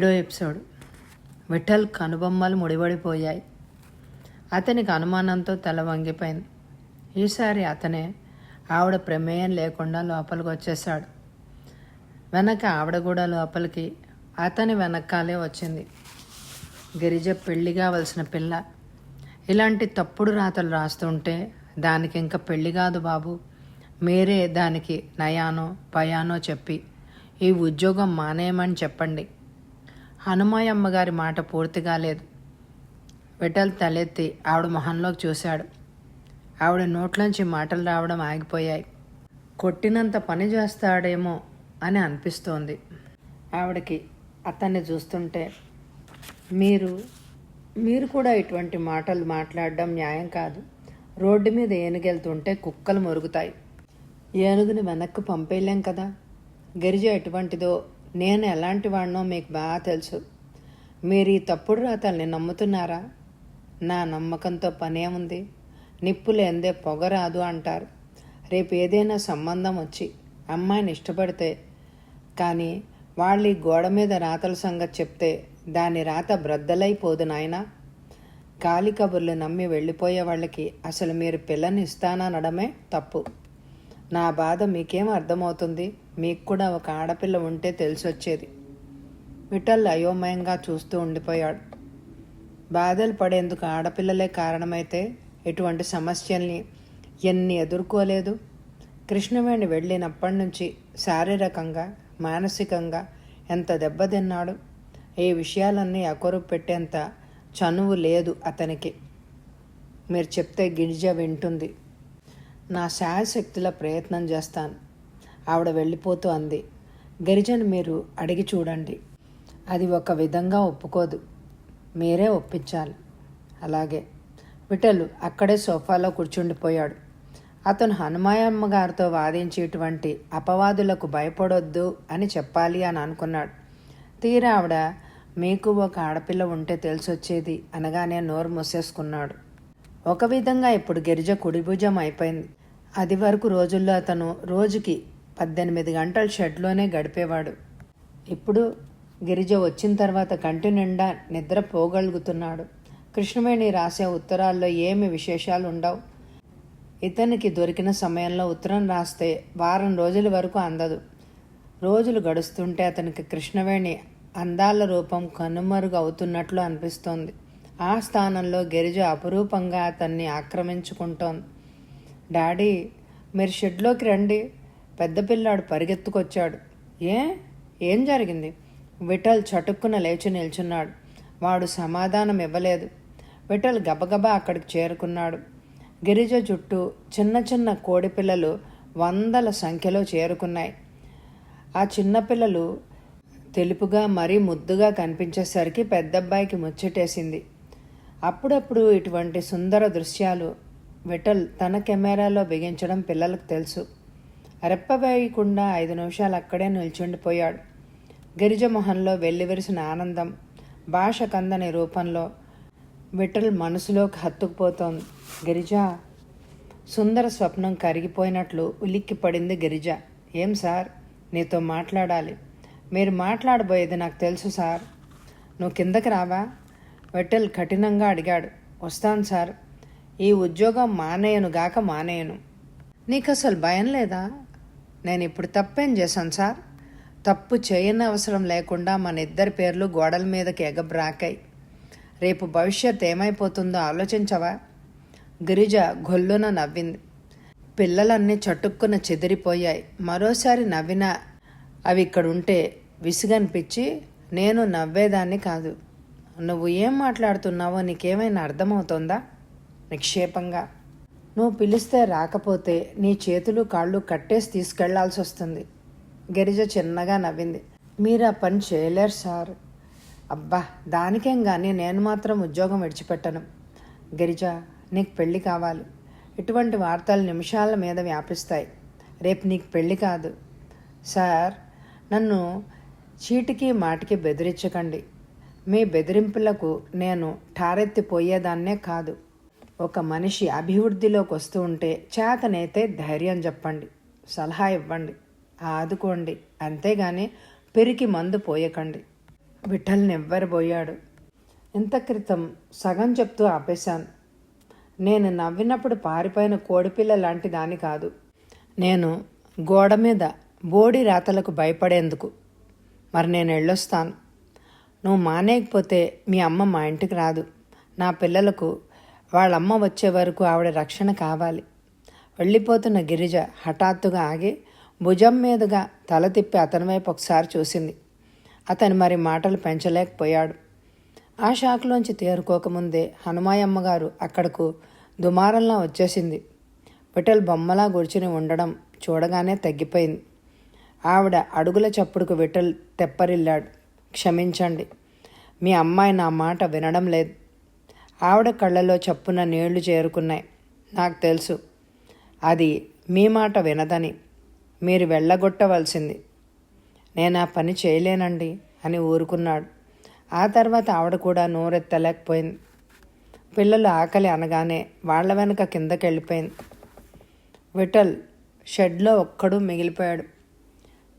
7వ ఎపిసోడ్. విఠల్ కనుబొమ్మలు ముడిపడిపోయాయి. అతనికి అనుమానంతో తల వంగిపోయింది. ఈసారి అతనే ఆవిడ ప్రమేయం లేకుండా లోపలికి వచ్చేశాడు. వెనక ఆవిడ కూడా లోపలికి అతని వెనకాలే వచ్చింది. గిరిజ పెళ్లి కావలసిన పిల్ల. ఇలాంటి తప్పుడు రాతలు రాస్తుంటే దానికి ఇంకా పెళ్లి కాదు బాబు, మీరే దానికి నయానో పయానో చెప్పి ఈ ఉద్యోగం మానేయమని చెప్పండి. హనుమాయమ్మ గారి మాట పూర్తి కాలేదు. విఠల్ తలెత్తి ఆవిడ మొహంలోకి చూశాడు. ఆవిడ నోట్లోంచి మాటలు రావడం ఆగిపోయాయి. కొట్టినంత పని చేస్తాడేమో అని అనిపిస్తోంది ఆవిడకి అతన్ని చూస్తుంటే. మీరు కూడా ఇటువంటి మాటలు మాట్లాడడం న్యాయం కాదు. రోడ్డు మీద ఏనుగెళ్తుంటే కుక్కలు మొరుగుతాయి. ఏనుగుని వెనక్కు పంపేయలేం కదా. గిరిజ ఎటువంటిదో, నేను ఎలాంటి వాడినో మీకు బాగా తెలుసు. మీరు ఈ తప్పుడు రాతల్ని నమ్ముతున్నారా? నా నమ్మకంతో పనేముంది? నిప్పు లేందే పొగరాదు అంటారు. రేపు ఏదైనా సంబంధం వచ్చి అమ్మాయిని ఇష్టపడితే కానీ వాళ్ళు ఈ గోడ మీద రాతల సంగతి చెప్తే దాని రాత బ్రద్దలైపోదు నాయనా. గాలి కబుర్లు నమ్మి వెళ్ళిపోయే వాళ్ళకి అసలు మీరు పిల్లని ఇస్తాననడమే తప్పు. నా బాధ మీకేం అర్థమవుతుంది? మీకు కూడా ఒక ఆడపిల్ల ఉంటే తెలిసొచ్చేది. విఠల్ అయోమయంగా చూస్తూ ఉండిపోయాడు. బాధలు పడేందుకు ఆడపిల్లలే కారణమైతే ఇటువంటి సమస్యల్ని ఎన్ని ఎదుర్కోలేదు. కృష్ణవేణి వెళ్ళినప్పటి నుంచి శారీరకంగా మానసికంగా ఎంత దెబ్బతిన్నాడు. ఈ విషయాలన్నీ అకొరుపు పెట్టేంత చనువు లేదు అతనికి. మీరు చెప్తే గిరిజ వింటుంది. నా శాయశక్తిలో ప్రయత్నం చేస్తాను. ఆవిడ వెళ్ళిపోతూ అంది. గిరిజను మీరు అడిగి చూడండి. అది ఒక విధంగా ఒప్పుకోదు. మీరే ఒప్పించాలి. అలాగే. విఠల్ అక్కడే సోఫాలో కూర్చుండిపోయాడు. అతను హనుమాయమ్మ గారితో వాదించి ఇటువంటి అపవాదులకు భయపడొద్దు అని చెప్పాలి అని అనుకున్నాడు. తీరా ఆవిడ మీకు ఒక ఆడపిల్ల ఉంటే తెలిసొచ్చేది అనగానే నోరు మూసేసుకున్నాడు. ఒక విధంగా ఇప్పుడు గిరిజ కుడిభుజం అయిపోయింది. అది వరకు రోజుల్లో అతను రోజుకి 18 గంటలు షెడ్లోనే గడిపేవాడు. ఇప్పుడు గిరిజ వచ్చిన తర్వాత కంటి నిండా నిద్ర పోగలుగుతున్నాడు. కృష్ణవేణి రాసే ఉత్తరాల్లో ఏమి విశేషాలు ఉండవు. ఇతనికి దొరికిన సమయంలో ఉత్తరం రాస్తే వారం రోజుల వరకు అందదు. రోజులు గడుస్తుంటే అతనికి కృష్ణవేణి అందాల రూపం కనుమరుగు అవుతున్నట్లు అనిపిస్తోంది. ఆ స్థానంలో గిరిజ అపురూపంగా అతన్ని ఆక్రమించుకుంటోంది. డాడీ, మీరు షెడ్లోకి రండి. పెద్ద పిల్లాడు పరిగెత్తుకొచ్చాడు. ఏం జరిగింది? విఠల్ చటుక్కున లేచి నిల్చున్నాడు. వాడు సమాధానం ఇవ్వలేదు. విఠల్ గబగబా అక్కడికి చేరుకున్నాడు. గిరిజ చుట్టూ చిన్న చిన్న కోడిపిల్లలు 100ల సంఖ్యలో చేరుకున్నాయి. ఆ చిన్నపిల్లలు తెలుపుగా మరీ ముద్దుగా కనిపించేసరికి పెద్దబ్బాయికి ముచ్చటేసింది. అప్పుడప్పుడు ఇటువంటి సుందర దృశ్యాలు విఠల్ తన కెమెరాలో బిగించడం పిల్లలకు తెలుసు. రెప్పవేయకుండా 5 నిమిషాలు అక్కడే నిల్చుండిపోయాడు. గిరిజ మొహంలో వెల్లివిరిసిన ఆనందం భాష కందని రూపంలో విఠల్ మనసులోకి హత్తుకుపోతోంది. గిరిజ. సుందర స్వప్నం కరిగిపోయినట్లు ఉలిక్కి పడింది గిరిజ. ఏం సార్, నీతో మాట్లాడాలి. మీరు మాట్లాడబోయేది నాకు తెలుసు సార్. నువ్వు కిందకి రావా? విఠల్ కఠినంగా అడిగాడు. వస్తాను సార్. ఈ ఉద్యోగం మానేయను. నీకు అసలు భయం లేదా? నేను ఇప్పుడు తప్పేం చేశాను సార్? తప్పు చేయని అవసరం లేకుండా మన ఇద్దరి పేర్లు గోడల మీదకి ఎగబ్రాకాయి. రేపు భవిష్యత్ ఏమైపోతుందో ఆలోచించవా? గిరిజ గొల్లున నవ్వింది. పిల్లలన్నీ చటుక్కున చెదిరిపోయాయి. మరోసారి నవ్వినా అవి ఇక్కడుంటే విసుగనిపించి నేను నవ్వేదాన్ని కాదు. నువ్వు ఏం మాట్లాడుతున్నావో నీకేమైనా అర్థమవుతోందా? నిక్షేపంగా. నువ్వు పిలిస్తే రాకపోతే నీ చేతులు కాళ్ళు కట్టేసి తీసుకెళ్లాల్సి వస్తుంది. గిరిజ చిన్నగా నవ్వింది. మీరు ఆ పని చేయలేరు సార్. అబ్బా, దానికేం కానీ నేను మాత్రం ఉద్యోగం విడిచిపెట్టను. గిరిజ, నీకు పెళ్ళి కావాలి. ఇటువంటి వార్తలు నిమిషాల మీద వ్యాపిస్తాయి. రేపు నీకు పెళ్ళి కాదు. సార్, నన్ను చీటికి మాటికి బెదిరించకండి. మీ బెదిరింపులకు నేను ఠారెత్తిపోయేదాన్నే కాదు. ఒక మనిషి అభివృద్ధిలోకి వస్తూ ఉంటే చేతనైతే ధైర్యం చెప్పండి, సలహా ఇవ్వండి, ఆదుకోండి. అంతేగాని పెరికి మందు పోయకండి. విఠల్ నివ్వెరబోయాడు. ఇంత క్రితం సగం చెప్తూ ఆపేశాను. నేను నవ్వినప్పుడు పారిపోయిన కోడిపిల్ల లాంటి దాని కాదు. నేను గోడ మీద బోడి రాతలకు భయపడేందుకు. మరి నేను వెళ్ళొస్తాను. నువ్వు మానేయకపోతే మీ అమ్మ మా ఇంటికి రాదు. నా పిల్లలకు వాళ్ళమ్మ వచ్చే వరకు ఆవిడ రక్షణ కావాలి. వెళ్ళిపోతున్న గిరిజ హఠాత్తుగా ఆగి భుజం మీదుగా తల తిప్పి అతని వైపు ఒకసారి చూసింది. అతను మరి మాటలు పెంచలేకపోయాడు. ఆ షాక్లోంచి తేరుకోకముందే హనుమాయమ్మ గారు అక్కడకు దుమారంలా వచ్చేసింది. విఠల్ బొమ్మలా కూర్చుని ఉండడం చూడగానే తగ్గిపోయింది. ఆవిడ అడుగుల చప్పుడుకు విఠల్ తెప్పరిల్లాడు. క్షమించండి, మీ అమ్మాయి నా మాట వినడం లేదు. ఆవిడ కళ్ళలో చప్పున నీళ్లు చేరుకున్నాయి. నాకు తెలుసు అది మీ మాట వినదని. మీరు వెళ్ళగొట్టవలసింది. నేను ఆ పని చేయలేనండి అని ఊరుకున్నాడు. ఆ తర్వాత ఆవిడ కూడా నోరెత్తలేకపోయింది. పిల్లలు ఆకలి అనగానే వాళ్ల వెనక కిందకి వెళ్ళిపోయింది. విఠల్ షెడ్లో ఒక్కడు మిగిలిపోయాడు.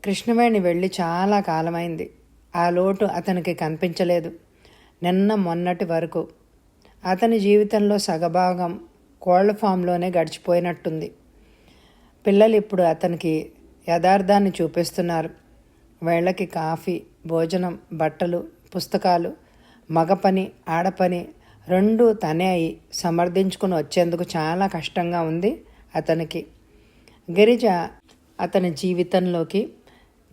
కృష్ణవేణి వెళ్ళి చాలా కాలమైంది. ఆ లోటు అతనికి కనిపించలేదు. నిన్న మొన్నటి వరకు అతని జీవితంలో సగభాగం కోళ్ల ఫామ్లోనే గడిచిపోయినట్టుంది. పిల్లలు ఇప్పుడు అతనికి యథార్థాన్ని చూపిస్తున్నారు. వేళకి కాఫీ, భోజనం, బట్టలు, పుస్తకాలు, మగ పని, ఆడపని రెండూ తనే అయి సమర్థించుకుని వచ్చేందుకు చాలా కష్టంగా ఉంది అతనికి. గిరిజ అతని జీవితంలోకి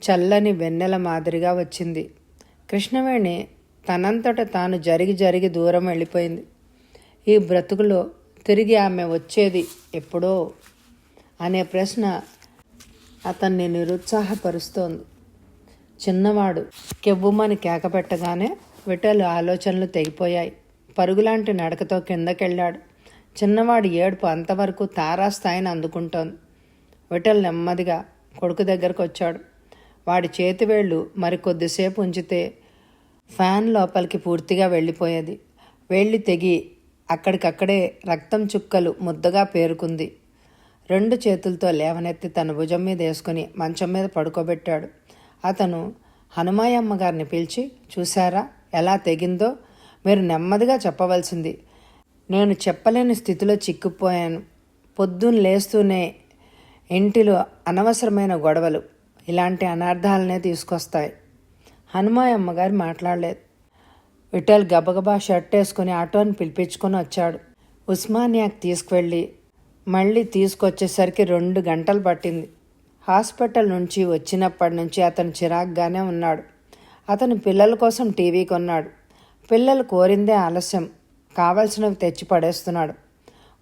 చల్లని వెన్నెల మాదిరిగా వచ్చింది. కృష్ణవేణి తనంతట తాను జరిగి దూరం వెళ్ళిపోయింది. ఈ బ్రతుకులో తిరిగి ఆమె వచ్చేది ఎప్పుడో అనే ప్రశ్న అతన్ని నిరుత్సాహపరుస్తోంది. చిన్నవాడు కెవ్వుమని కేకపెట్టగానే విఠల్ ఆలోచనలు తెగిపోయాయి. పరుగులాంటి నడకతో కిందకెళ్ళాడు. చిన్నవాడి ఏడుపు అంతవరకు తారాస్థాయిని అందుకుంటోంది. విఠల్ నెమ్మదిగా కొడుకు దగ్గరకు వచ్చాడు. వాడి చేతివేళ్లు మరికొద్దిసేపు ఉంచితే ఫ్యాన్ లోపలికి పూర్తిగా వెళ్ళిపోయేది. వేళ్ళి తెగి అక్కడికక్కడే రక్తం చుక్కలు ముద్దగా పేరుకుంది. 2 చేతులతో లేవనెత్తి తన భుజం మీద వేసుకుని మంచం మీద పడుకోబెట్టాడు. అతను హనుమాయమ్మ గారిని పిలిచి, చూశారా ఎలా తెగిందో? మీరు నెమ్మదిగా చెప్పవలసింది. నేను చెప్పలేని స్థితిలో చిక్కుపోయాను. పొద్దున్న లేస్తూనే ఇంటిలో అనవసరమైన గొడవలు ఇలాంటి అనర్థాలనే తీసుకొస్తాయి. హనుమాయమ్మ గారు మాట్లాడలేదు. విఠల్ గబగబా షర్ట్ వేసుకుని ఆటోని పిలిపించుకొని వచ్చాడు. ఉస్మానియాకి తీసుకువెళ్ళి మళ్ళీ తీసుకొచ్చేసరికి 2 గంటలు పట్టింది. హాస్పిటల్ నుంచి వచ్చినప్పటి నుంచి అతను చిరాగ్గానే ఉన్నాడు. అతను పిల్లల కోసం టీవీ కొన్నాడు. పిల్లలు కోరిందే ఆలస్యం, కావలసినవి తెచ్చి పడేస్తున్నాడు.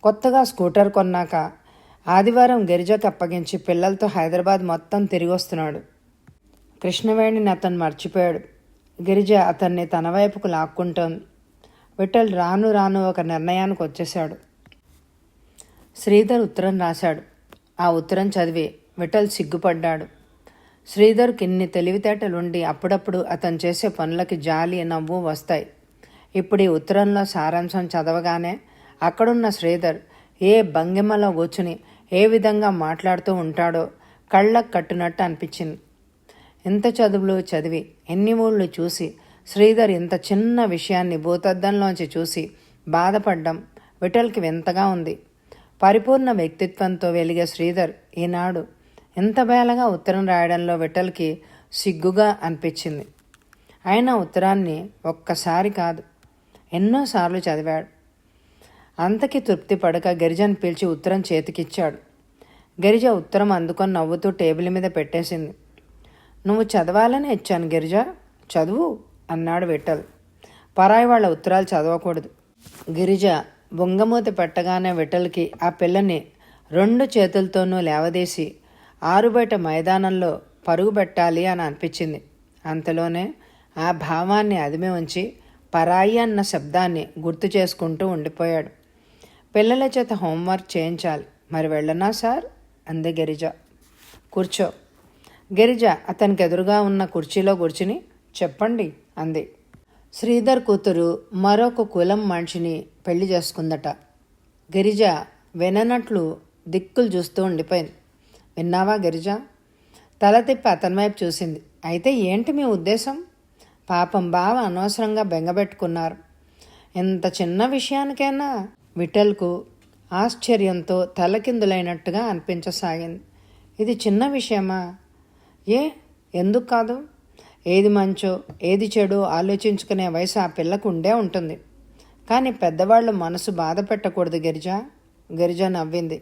కొత్తగా స్కూటర్ కొన్నాక ఆదివారం గిరిజకు అప్పగించి పిల్లలతో హైదరాబాద్ మొత్తం తిరిగి వస్తున్నాడు. కృష్ణవేణిని అతను మర్చిపోయాడు. గిరిజ అతన్ని తన వైపుకు లాక్కుంటోంది. విఠల్ రాను రాను ఒక నిర్ణయానికి వచ్చేశాడు. శ్రీధర్ ఉత్తరం రాశాడు. ఆ ఉత్తరం చదివి విఠల్ సిగ్గుపడ్డాడు. శ్రీధర్కి ఇన్ని తెలివితేటలుండి అప్పుడప్పుడు అతను చేసే పనులకి జాలి, నవ్వు వస్తాయి. ఇప్పుడు ఈ ఉత్తరంలో సారాంశం చదవగానే అక్కడున్న శ్రీధర్ ఏ భంగిమలో కూర్చుని ఏ విధంగా మాట్లాడుతూ ఉంటాడో కళ్ళకు కట్టునట్టు అనిపించింది. ఇంత చదువులు చదివి ఎన్ని ఊళ్ళు చూసి శ్రీధర్ ఇంత చిన్న విషయాన్ని భూతద్దంలోంచి చూసి బాధపడ్డం విఠల్కి వింతగా ఉంది. పరిపూర్ణ వ్యక్తిత్వంతో వెలిగే శ్రీధర్ ఈనాడు ఇంత బేలగా ఉత్తరం రాయడంలో విఠల్కి సిగ్గుగా అనిపించింది. ఆయన ఉత్తరాన్ని ఒక్కసారి కాదు ఎన్నోసార్లు చదివాడు. అంతకి తృప్తి పడక గిరిజను పిలిచి ఉత్తరం చేతికిచ్చాడు. గిరిజ ఉత్తరం అందుకొని నవ్వుతూ టేబుల్ మీద పెట్టేసింది. నువ్వు చదవాలని ఇచ్చాను గిరిజ, చదువు అన్నాడు విఠల్. పరాయి వాళ్ళ ఉత్తరాలు చదవకూడదు. గిరిజ బొంగమూత పెట్టగానే విఠల్కి ఆ పిల్లని 2 చేతులతోనూ లేవదీసి ఆరుబయట మైదానంలో పరుగు పెట్టాలి అని అనిపించింది. అంతలోనే ఆ భావాన్ని అదిమి ఉంచి పరాయి అన్న శబ్దాన్ని గుర్తు చేసుకుంటూ ఉండిపోయాడు. పిల్లల చేత హోంవర్క్ చేయించాలి. మరి వెళ్ళనా సార్ అంది గిరిజ. కూర్చో. గిరిజ అతనికి ఎదురుగా ఉన్న కుర్చీలో కూర్చుని చెప్పండి అంది. శ్రీధర్ కూతురు మరొక కులం మనిషిని పెళ్లి చేసుకుందట. గిరిజ విననట్లు దిక్కులు చూస్తూ ఉండిపోయింది. విన్నావా గిరిజ? తల తిప్పి అతని వైపు చూసింది. అయితే ఏంటి మీ ఉద్దేశం? పాపం బావ అనవసరంగా బెంగబెట్టుకున్నారు. ఇంత చిన్న విషయానికైనా విఠల్కు ఆశ్చర్యంతో తలకిందులైనట్టుగా అనిపించసాగింది. ఇది చిన్న విషయమా? ఎందుకు కాదు? ఏది మంచో ఏది చెడో ఆలోచించుకునే వయసు ఆ పిల్లకు ఉండే ఉంటుంది. కానీ పెద్దవాళ్ళు మనసు బాధ పెట్టకూడదు గిరిజ. గిరిజ నవ్వింది.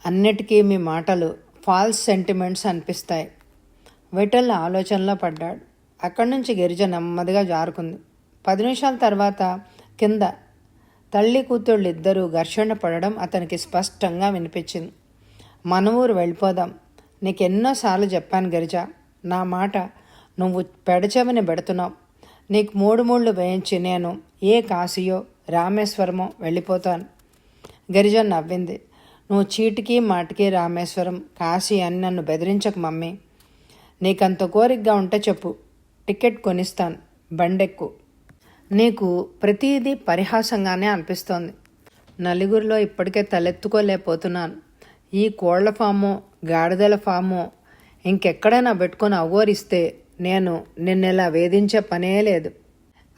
అన్నిటికీ మీ మాటలు ఫాల్స్ సెంటిమెంట్స్ అనిపిస్తాయి. విఠల్ ఆలోచనలో పడ్డాడు. అక్కడి నుంచి గిరిజ నెమ్మదిగా జారుకుంది. 10 నిమిషాల తర్వాత కింద తల్లి కూతుళ్ళు ఇద్దరూ ఘర్షణ పడడం అతనికి స్పష్టంగా వినిపించింది. మన ఊరు వెళ్ళిపోదాం. నీకెన్నోసార్లు చెప్పాను గిరిజ, నా మాట నువ్వు పెడచెవిని పెడుతున్నావు. నీకు 3 మూళ్ళు వేయించి నేను ఏ కాశీయో రామేశ్వరమో వెళ్ళిపోతాను. గిరిజ నవ్వింది. నువ్వు చీటికి మాటికి రామేశ్వరం కాశీ అని నన్ను బెదిరించకు మమ్మీ. నీకంత కోరికగా ఉంటే చెప్పు, టికెట్ కొనిస్తాను, బండెక్కు. నీకు ప్రతిదీ పరిహాసంగానే అనిపిస్తోంది. నలుగురిలో ఇప్పటికే తలెత్తుకోలేకపోతున్నాను. ఈ కోళ్ల ఫామో గాడిదల ఫామో ఇంకెక్కడైనా పెట్టుకొని అవ్వోరిస్తే నేను నిన్నెలా వేధించే పనే లేదు.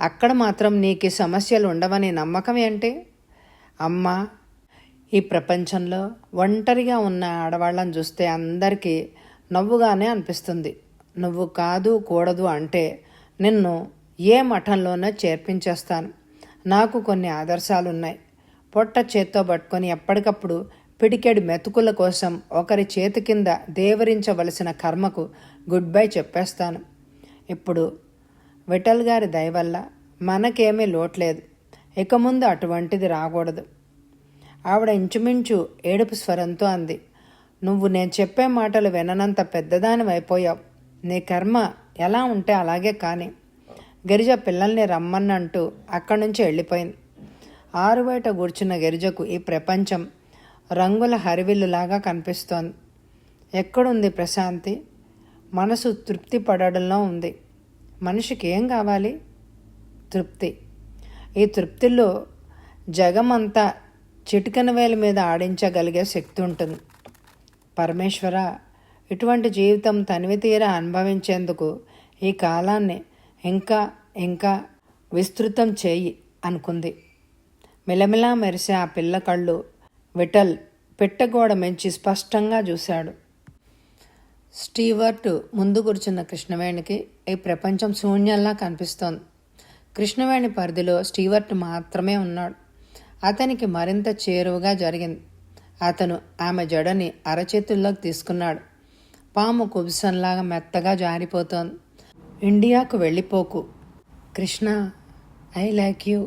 అక్కడ మాత్రం నీకు సమస్యలు ఉండవని నమ్మకం ఏంటి? అమ్మా, ఈ ప్రపంచంలో ఒంటరిగా ఉన్న ఆడవాళ్ళని చూస్తే అందరికీ నవ్వుగానే అనిపిస్తుంది. నువ్వు కాదు కూడదు అంటే నిన్ను ఏ మఠంలోనో చేర్పించేస్తాను. నాకు కొన్ని ఆదర్శాలున్నాయి. పొట్ట చేత్తో పట్టుకొని ఎప్పటికప్పుడు పిడికెడు మెతుకుల కోసం ఒకరి చేతి కింద దేవరించవలసిన కర్మకు గుడ్ బై చెప్పేస్తాను. ఇప్పుడు విఠల్ గారి దయ వల్ల మనకేమీ లోట్లేదు. ఇక ముందు అటువంటిది రాకూడదు. ఆవిడ ఇంచుమించు ఏడుపు స్వరంతో అంది. నువ్వు నేను చెప్పే మాటలు విననంత పెద్దదానివైపోయావు. నీ కర్మ ఎలా ఉంటే అలాగే కాని. గిరిజ పిల్లల్ని రమ్మన్నంటూ అక్కడి నుంచి వెళ్ళిపోయింది. ఆరుబయట కూర్చున్న గిరిజకు ఈ ప్రపంచం రంగుల హరివిల్లులాగా కనిపిస్తోంది. ఎక్కడుంది ప్రశాంతి? మనసు తృప్తి పడడంలో ఉంది. మనిషికి ఏం కావాలి? తృప్తి. ఈ తృప్తిలో జగమంతా చిటికెన వేల మీద ఆడించగలిగే శక్తి ఉంటుంది. పరమేశ్వర, ఇటువంటి జీవితం తనివి తీరా అనుభవించేందుకు ఈ కాలాన్ని ఇంకా ఇంకా విస్తృతం చేయి అనుకుంది. మిలమిలా మెరిసే ఆ పిల్ల కళ్ళు విఠల్ పిట్టగోడ మెంచి స్పష్టంగా చూశాడు. స్టీవర్ట్ ముందు కూర్చున్న కృష్ణవేణికి ఈ ప్రపంచం శూన్యంలా కనిపిస్తోంది. కృష్ణవేణి పరిధిలో స్టీవర్ట్ మాత్రమే ఉన్నాడు. అతనికి మరింత చేరువగా జరిగింది. అతను ఆమె జడని అరచేతుల్లోకి తీసుకున్నాడు. పాము కుబుసంలాగా మెత్తగా జారిపోతోంది. ఇండియాకు వెళ్ళిపోకు Krishna, I like you,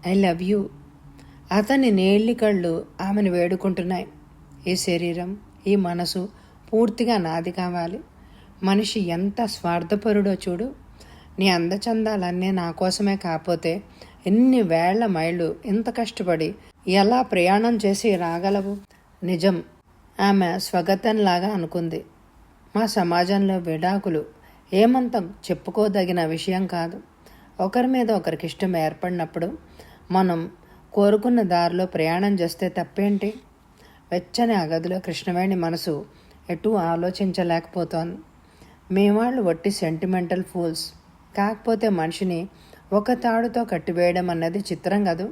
I love you. అతని నీళ్ళి కళ్ళు ఆమెను వేడుకుంటున్నాయి. ఈ శరీరం, ఈ మనసు పూర్తిగా నాది కావాలి. మనిషి ఎంత స్వార్థపరుడో చూడు. నీ అందచందాలన్నీ నా కోసమే కాకపోతే ఎన్ని వేళ్ల మైళ్ళు ఇంత కష్టపడి ఎలా ప్రయాణం చేసి రాగలవు? నిజం, ఆమె స్వగతంలాగా అనుకుంది. మా సమాజంలో విడాకులు ఏమంత చెప్పుకోదగిన విషయం కాదు. ఒకరి మీద ఒకరికి ఇష్టం ఏర్పడినప్పుడు మనం కోరుకున్న దారిలో ప్రయాణం చేస్తే తప్పేంటి? వెచ్చని ఆ గదిలో కృష్ణవేణి మనసు ఎటూ ఆలోచించలేకపోతోంది. మేవాళ్ళు వట్టి సెంటిమెంటల్ ఫూల్స్. కాకపోతే మనిషిని ఒక తాడుతో కట్టివేయడం అన్నది చిత్రం కదూ.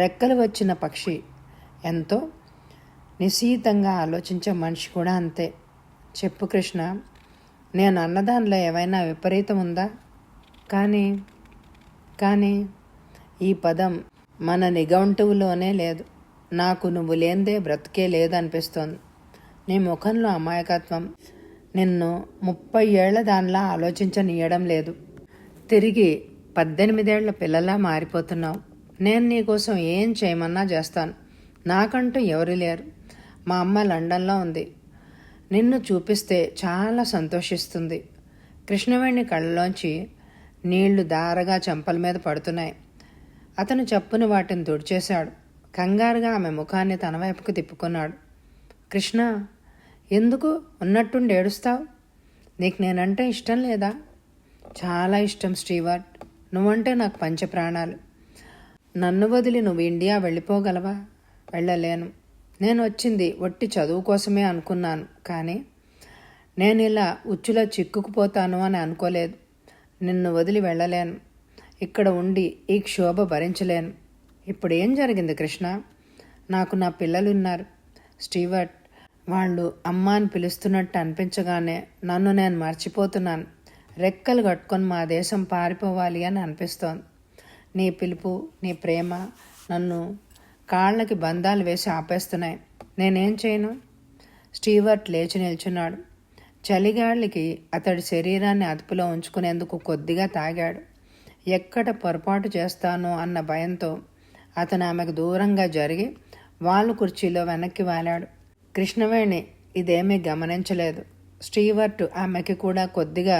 రెక్కలు వచ్చిన పక్షి ఎంతో నిశీతంగా ఆలోచించే మనిషి కూడా అంతే. చెప్పు కృష్ణ, నేను అన్నదానిలో ఏమైనా విపరీతం ఉందా? కానీ ఈ పదం మన నిఘంటువులోనే లేదు. నాకు నువ్వు లేందే బ్రతికే లేదనిపిస్తోంది. నీ ముఖంలో అమాయకత్వం నిన్ను 30 ఏళ్ల దానిలా ఆలోచించనీయడం లేదు. తిరిగి 18 ఏళ్ల పిల్లలా మారిపోతున్నావు. నేను నీకోసం ఏం చేయమన్నా చేస్తాను. నాకంటూ ఎవరు లేరు. మా అమ్మ లండన్లో ఉంది. నిన్ను చూపిస్తే చాలా సంతోషిస్తుంది. కృష్ణవేణి కళ్ళలోంచి నీళ్లు దారగా చెంపల మీద పడుతున్నాయి. అతను చప్పున వాటిని తుడిచేశాడు. కంగారుగా ఆమె ముఖాన్ని తన వైపుకు తిప్పుకున్నాడు. కృష్ణ, ఎందుకు ఉన్నట్టుండి ఏడుస్తావు? నీకు నేనంటే ఇష్టం లేదా? చాలా ఇష్టం స్టీవర్ట్. నువ్వంటే నాకు పంచప్రాణాలు. నన్ను వదిలి నువ్వు ఇండియా వెళ్ళిపోగలవా? వెళ్ళలేను. నేను వచ్చింది ఒట్టి చదువు కోసమే అనుకున్నాను. కానీ నేను ఇలా ఉచ్చులో చిక్కుకుపోతాను అని అనుకోలేదు. నిన్ను వదిలి వెళ్ళలేను. ఇక్కడ ఉండి ఈ క్షోభ భరించలేను. ఇప్పుడు ఏం జరిగింది కృష్ణ? నాకు నా పిల్లలున్నారు స్టీవర్ట్. వాళ్ళు అమ్మ అని పిలుస్తున్నట్టు అనిపించగానే నన్ను నేను మర్చిపోతున్నాను. రెక్కలు కట్టుకొని మా దేశం పారిపోవాలి అని అనిపిస్తోంది. నీ పిలుపు, నీ ప్రేమ నన్ను కాళ్ళకి బంధాలు వేసి ఆపేస్తున్నాయి. నేనేం చేయను? స్టీవర్ట్ లేచి నిల్చున్నాడు. చలిగాలికి అతడి శరీరాన్ని అదుపులో ఉంచుకునేందుకు కొద్దిగా తాగాడు. ఎక్కడ పొరపాటు చేస్తానో అన్న భయంతో అతను ఆమెకు దూరంగా జరిగి వాలు కుర్చీలో వెనక్కి వాలాడు. కృష్ణవేణి ఇదేమీ గమనించలేదు. స్టీవర్ట్ ఆమెకి కూడా కొద్దిగా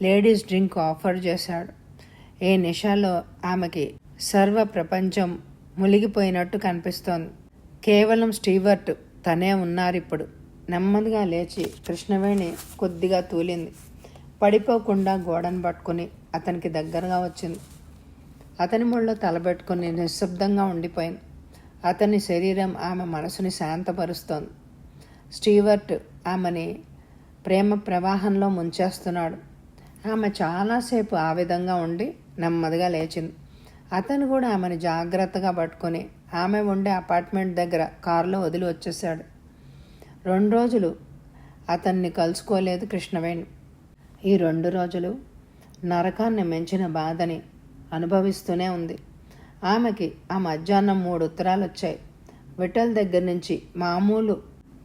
లేడీస్ డ్రింక్ ఆఫర్ చేశాడు. ఏ నిషాలో ఆమెకి సర్వ ప్రపంచం మునిగిపోయినట్టు కనిపిస్తోంది. కేవలం స్టీవర్ట్ తనే ఉన్నారిప్పుడు. నెమ్మదిగా లేచి కృష్ణవేణి కొద్దిగా తూలింది. పడిపోకుండా గోడను పట్టుకుని అతనికి దగ్గరగా వచ్చింది. అతని ముళ్ళో తలబెట్టుకుని నిశ్శబ్దంగా ఉండిపోయింది. అతని శరీరం ఆమె మనసుని శాంతపరుస్తోంది. స్టీవర్ట్ ఆమెని ప్రేమ ప్రవాహంలో ముంచేస్తున్నాడు. ఆమె చాలాసేపు ఆ విధంగా ఉండి నెమ్మదిగా లేచింది. అతను కూడా ఆమెను జాగ్రత్తగా పట్టుకొని ఆమె ఉండే అపార్ట్మెంట్ దగ్గర కారులో వదిలి వచ్చేశాడు. 2 రోజులు అతన్ని కలుసుకోలేదు కృష్ణవేణి. ఈ 2 రోజులు నరకాన్ని మించిన బాధని అనుభవిస్తూనే ఉంది. ఆమెకి ఆ మధ్యాహ్నం 3 ఉత్తరాలు వచ్చాయి. విఠల్ దగ్గర నుంచి మామూలు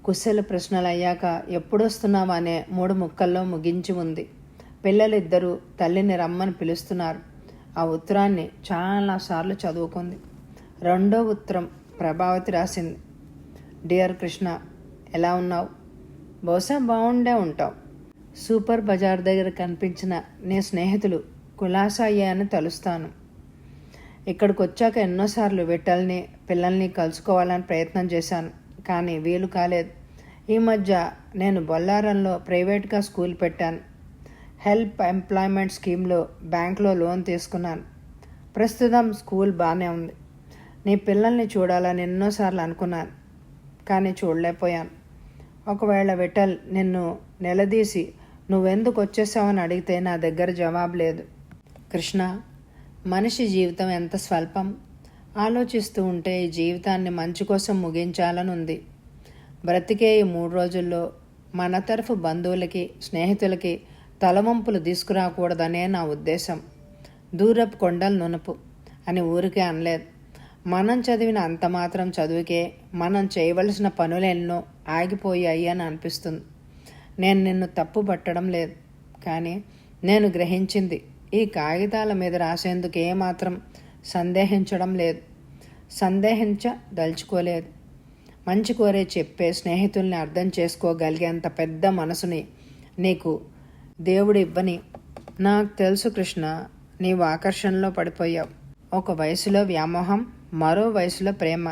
కుశల ప్రశ్నలు అయ్యాక ఎప్పుడొస్తున్నావా అనే 3 ముక్కల్లో ముగించి ఉంది. పిల్లలిద్దరూ తల్లిని రమ్మని పిలుస్తున్నారు. ఆ ఉత్తరాన్ని చాలాసార్లు చదువుకుంది. 2వ ఉత్తరం ప్రభావతి రాసింది. డియర్ కృష్ణ, ఎలా ఉన్నావు? బహుశా బాగుండే ఉంటావు. సూపర్ బజార్ దగ్గర కనిపించిన నీ స్నేహితులు కులాసా అయ్యాయని తలుస్తాను. ఇక్కడికి వచ్చాక ఎన్నోసార్లు విఠల్ని పిల్లల్ని కలుసుకోవాలని ప్రయత్నం చేశాను, కానీ వీలు కాలేదు. ఈ మధ్య నేను బొల్లారంలో ప్రైవేట్గా స్కూల్ పెట్టాను. హెల్ప్ ఎంప్లాయ్మెంట్ స్కీమ్లో బ్యాంక్లో లోన్ తీసుకున్నాను. ప్రస్తుతం స్కూల్ బాగానే ఉంది. నీ పిల్లల్ని చూడాలని ఎన్నోసార్లు అనుకున్నాను, కానీ చూడలేకపోయాను. ఒకవేళ విఠల్ నిన్ను నిలదీసి నువ్వెందుకు వచ్చేసావని అడిగితే నా దగ్గర జవాబు లేదు. కృష్ణ, మనిషి జీవితం ఎంత స్వల్పం. ఆలోచిస్తూ ఉంటే ఈ జీవితాన్ని మంచి కోసం ముగించాలని ఉంది. బ్రతికే ఈ 3 రోజుల్లో మన తరఫు బంధువులకి స్నేహితులకి తలవంపులు తీసుకురాకూడదనే నా ఉద్దేశం. దూరపు కొండలు నునుపు అని ఊరికే అనలేదు. మనం చదివిన అంత మాత్రం చదువుకే మనం చేయవలసిన పనులెన్నో ఆగిపోయాయి అని అనిపిస్తుంది. నేను నిన్ను తప్పు పట్టడం లేదు, కానీ నేను గ్రహించింది ఈ కాగితాల మీద రాసేందుకు ఏమాత్రం సందేహించడం లేదు. సందేహించదలుచుకోలేదు. మంచి కోరే చెప్పే స్నేహితుల్ని అర్థం చేసుకోగలిగేంత పెద్ద మనసుని నీకు దేవుడు ఇవ్వని. నాకు తెలుసు కృష్ణ, నీవు ఆకర్షణలో పడిపోయావు. ఒక వయసులో వ్యామోహం, మరో వయసులో ప్రేమ.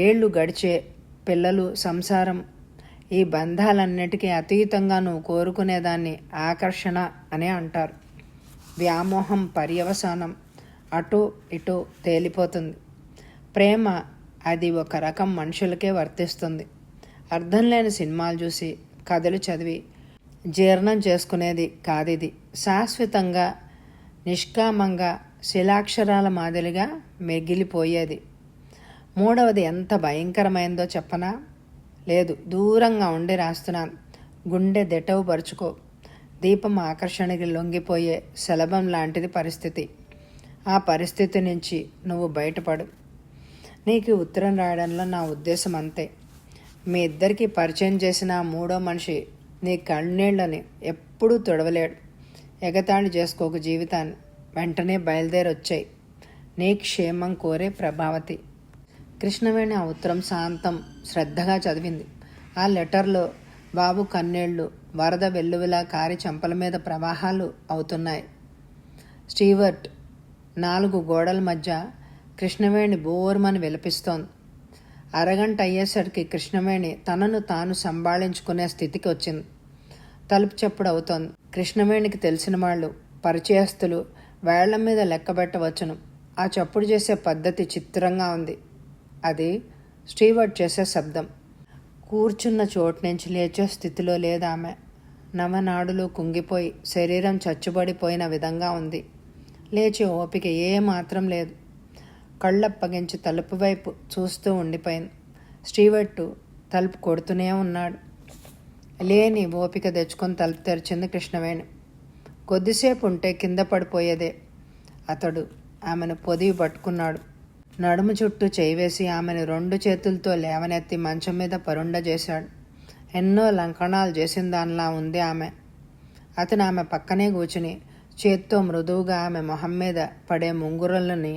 ఏళ్ళు గడిచే పిల్లలు, సంసారం, ఈ బంధాలన్నిటికీ అతీతంగా నువ్వు కోరుకునేదాన్ని ఆకర్షణ అనే అంటారు. వ్యామోహం పర్యవసానం అటూ ఇటూ తేలిపోతుంది. ప్రేమ అది ఒక రకం మనుషులకే వర్తిస్తుంది. అర్థం లేని సినిమాలు చూసి కథలు చదివి జీర్ణం చేసుకునేది కాదిది. శాశ్వతంగా నిష్కామంగా శిలాక్షరాల మాదిరిగా మిగిలిపోయేది. 3వది ఎంత భయంకరమైందో చెప్పనా? లేదు, దూరంగా ఉండి రాస్తున్నాను. గుండె దెటవు పరుచుకో. దీపం ఆకర్షణకి లొంగిపోయే శలభం లాంటిది పరిస్థితి. ఆ పరిస్థితి నుంచి నువ్వు బయటపడు. నీకు ఉత్తరం రాయడంలో నా ఉద్దేశం అంతే. మీ ఇద్దరికీ పరిచయం చేసిన 3వ మనిషి నీ కన్నీళ్ళని ఎప్పుడూ తొడవలేడు. ఎగతాళి చేసుకోకు జీవితాన్ని. వెంటనే బయలుదేరొచ్చాయి. నీ క్షేమం కోరే ప్రభావతి. కృష్ణవేణి ఆ ఉత్తరం శాంతం శ్రద్ధగా చదివింది. ఆ లెటర్లో బాబు కన్నీళ్లు వరద వెల్లువిలా కారి చెంపల మీద ప్రవాహాలు అవుతున్నాయి. స్టీవర్ట్ 4 గోడల మధ్య కృష్ణవేణి బోర్మని విలపిస్తోంది. అరగంట అయ్యేసరికి కృష్ణవేణి తనను తాను సంభాళించుకునే స్థితికి వచ్చింది. తలుపు చప్పుడు అవుతోంది. కృష్ణవేణికి తెలిసిన వాళ్ళు, పరిచయస్తులు వేళ్ల మీద లెక్కబెట్టవచ్చును. ఆ చప్పుడు చేసే పద్ధతి చిత్రంగా ఉంది. అది స్టీవర్ట్ చేసే శబ్దం. కూర్చున్న చోటు నుంచి లేచే స్థితిలో లేదామె. నవనాడులు కుంగిపోయి శరీరం చచ్చుబడిపోయిన విధంగా ఉంది. లేచి ఓపిక ఏమాత్రం లేదు. కళ్ళప్పగించి తలుపు వైపు చూస్తూ ఉండిపోయింది. స్టీవర్ట్ తలుపు కొడుతూనే ఉన్నాడు. లేని ఓపిక తెచ్చుకొని తలుపు తెరిచింది కృష్ణవేణి. కొద్దిసేపు ఉంటే కింద పడిపోయేదే. అతడు ఆమెను పొదివి పట్టుకున్నాడు. నడుము చుట్టూ చేయి వేసి ఆమెను 2 చేతులతో లేవనెత్తి మంచం మీద పరుండ చేశాడు. ఎన్నో లంకణాలు చేసిన దానిలా ఉంది ఆమె. అతను ఆమె పక్కనే కూర్చుని చేత్తో మృదువుగా ఆమె మొహం మీద పడే ముంగురులని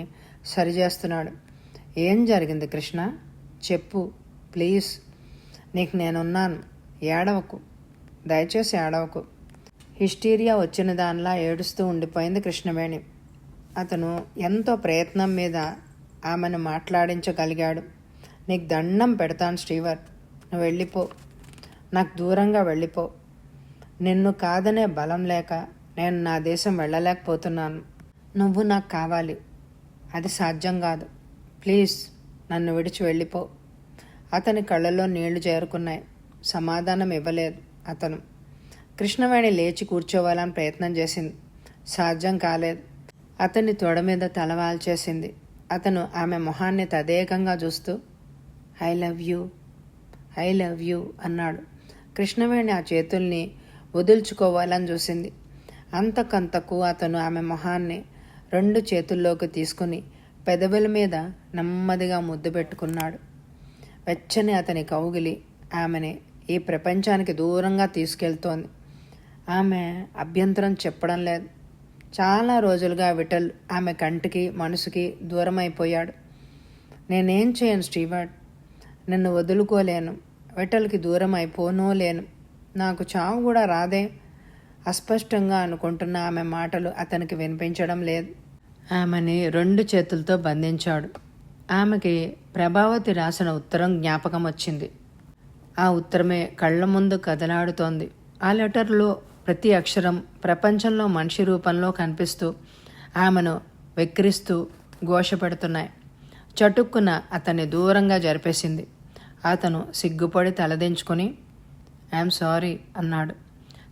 సరిచేస్తున్నాడు. ఏం జరిగింది కృష్ణ? చెప్పు ప్లీజ్. నీకు నేనున్నాను. ఏడవకు, దయచేసి ఏడవకు. హిస్టీరియా వచ్చిన దానిలా ఏడుస్తూ ఉండిపోయింది కృష్ణవేణి. అతను ఎంతో ప్రయత్నం మీద ఆమెను మాట్లాడించగలిగాడు. నీకు దండం పెడతాను శ్రీవర్, నువ్వు వెళ్ళిపో, నాకు దూరంగా వెళ్ళిపో. నిన్ను కాదనే బలం లేక నేను నా దేశం వెళ్ళలేకపోతున్నాను. నువ్వు నాకు కావాలి, అది సాధ్యం కాదు. ప్లీజ్ నన్ను విడిచి వెళ్ళిపో. అతని కళ్ళలో నీళ్లు చేరుకున్నాయి. సమాధానం ఇవ్వలేదు అతను. కృష్ణవేణి లేచి కూర్చోవాలని ప్రయత్నం చేసింది. సాధ్యం కాలేదు. అతని తొడ మీద తలవాల్చేసింది. అతను ఆమె మొహాన్ని తదేకంగా చూస్తూ I love you, I love you అన్నాడు. కృష్ణవేణి ఆ చేతుల్ని వదుల్చుకోవాలని చూసింది. అంతకంతకు అతను ఆమె మొహాన్ని 2 చేతుల్లోకి తీసుకుని పెదవుల మీద నెమ్మదిగా ముద్దు పెట్టుకున్నాడు. వెచ్చని అతని కౌగిలి ఆమెని ఈ ప్రపంచానికి దూరంగా తీసుకెళ్తోంది. ఆమె అభ్యంతరం చెప్పడం లేదు. చాలా రోజులుగా విఠల్ ఆమె కంటికి మనసుకి దూరం అయిపోయాడు. నేనేం చేయను స్టీవర్ట్, నిన్ను వదులుకోలేను. విఠల్కి దూరం అయిపోనూ లేను. నాకు చావు కూడా రాదే. అస్పష్టంగా అనుకుంటున్న ఆమె మాటలు అతనికి వినిపించడం లేదు. ఆమెని 2 చేతులతో బంధించాడు. ఆమెకి ప్రభావతి రాసిన ఉత్తరం జ్ఞాపకం వచ్చింది. ఆ ఉత్తరమే కళ్ళ ముందు కదలాడుతోంది. ఆ లెటర్లో ప్రతి అక్షరం ప్రపంచంలో మనిషి రూపంలో కనిపిస్తూ ఆమెను వెక్కిరిస్తూ ఘోషపెడుతున్నాయి. చటుక్కున అతన్ని దూరంగా జరిపేసింది. అతను సిగ్గుపడి తలదించుకొని ఐఎమ్ సారీ అన్నాడు.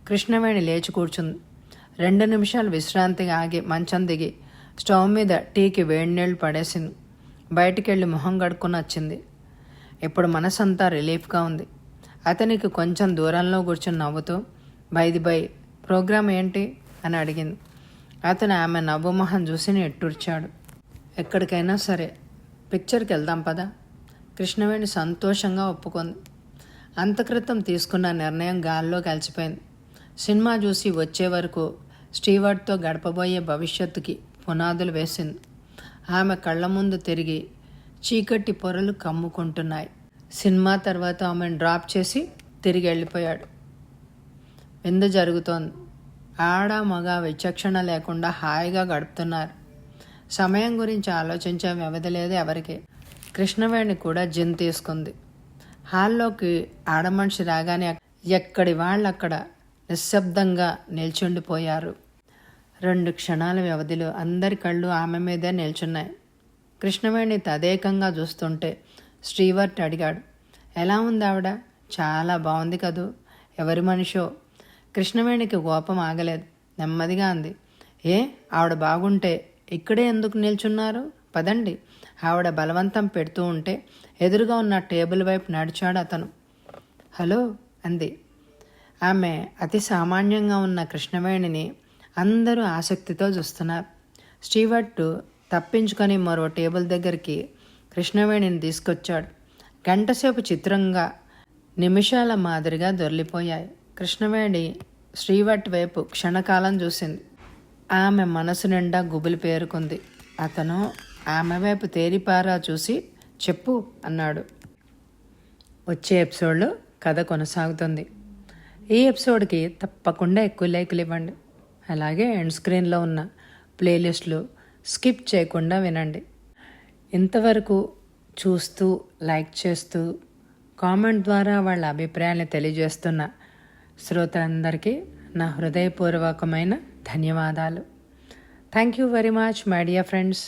కృష్ణవేణి లేచి కూర్చుంది. 2 నిమిషాలు విశ్రాంతిగా ఆగి మంచం దిగి స్టవ్ మీద టీకి వేడినీళ్లు పడేసింది. బయటికెళ్ళి మొహం కడుక్కుని వచ్చింది. ఇప్పుడు మనసంతా రిలీఫ్గా ఉంది. అతనికి కొంచెం దూరంలో కూర్చుని నవ్వుతూ బై ప్రోగ్రాం ఏంటి అని అడిగింది. అతను ఆమె నవ్వు మొహం చూసి ఎట్టూర్చాడు. ఎక్కడికైనా సరే, పిక్చర్కి వెళ్దాం పదా. కృష్ణవేణి సంతోషంగా ఒప్పుకుంది. అంతక్రితం తీసుకున్న నిర్ణయం గాల్లో కలిసిపోయింది. సినిమా చూసి వచ్చే వరకు స్టీవర్ట్తో గడపబోయే భవిష్యత్తుకి పునాదులు వేసింది. ఆమె కళ్ళ ముందు తిరిగి చీకటి పొరలు కమ్ముకుంటున్నాయి. సినిమా తర్వాత ఆమెను డ్రాప్ చేసి తిరిగి వెళ్ళిపోయాడు. విందు జరుగుతోంది. ఆడ మగ విచక్షణ లేకుండా హాయిగా గడుపుతున్నారు. సమయం గురించి ఆలోచించే వ్యవధి లేదు ఎవరికి. కృష్ణవేణి కూడా జిన్ తీసుకుంది. హాల్లోకి ఆడమనిషి రాగానే ఎక్కడి వాళ్ళక్కడ నిశ్శబ్దంగా నిల్చుండిపోయారు. 2 క్షణాల వ్యవధిలో అందరి కళ్ళు ఆమె మీదే నిల్చున్నాయి. కృష్ణవేణి తదేకంగా చూస్తుంటే శ్రీవర్ట్ అడిగాడు, ఎలా ఉంది ఆవిడ? చాలా బాగుంది కదూ, ఎవరి మనిషో. కృష్ణవేణికి కోపం ఆగలేదు. నెమ్మదిగా అంది, ఏ ఆవిడ బాగుంటే ఇక్కడే ఎందుకు నిల్చున్నారు? పదండి. ఆవిడ బలవంతం పెడుతూ ఉంటే ఎదురుగా ఉన్న టేబుల్ వైపు నడిచాడు అతను. హలో అంది. ఆమె అతి సామాన్యంగా ఉన్న కృష్ణవేణిని అందరూ ఆసక్తితో చూస్తున్నారు. స్టీవర్ట్ తప్పించుకొని మరో టేబుల్ దగ్గరికి కృష్ణవేణిని తీసుకొచ్చాడు. గంటసేపు చిత్రంగా నిమిషాల మాదిరిగా దొర్లిపోయాయి. కృష్ణవేణి శ్రీవర్ట్ వైపు క్షణకాలం చూసింది. ఆమె మనసు నిండా గుబులు పేరుకుంది. అతను ఆమె వైపు తేరిపారా చూసి చెప్పు అన్నాడు. వచ్చే ఎపిసోడ్లో కథ కొనసాగుతుంది. ఈ ఎపిసోడ్కి తప్పకుండా ఎక్కువ లైకులు ఇవ్వండి. అలాగే ఎండ్ స్క్రీన్లో ఉన్న ప్లేలిస్టులు స్కిప్ చేయకుండా వినండి. ఇంతవరకు చూస్తూ లైక్ చేస్తూ కామెంట్ ద్వారా వాళ్ళ అభిప్రాయాన్ని తెలియజేస్తున్న శ్రోతలందరికీ నా హృదయపూర్వకమైన ధన్యవాదాలు. Thank you very much my dear friends.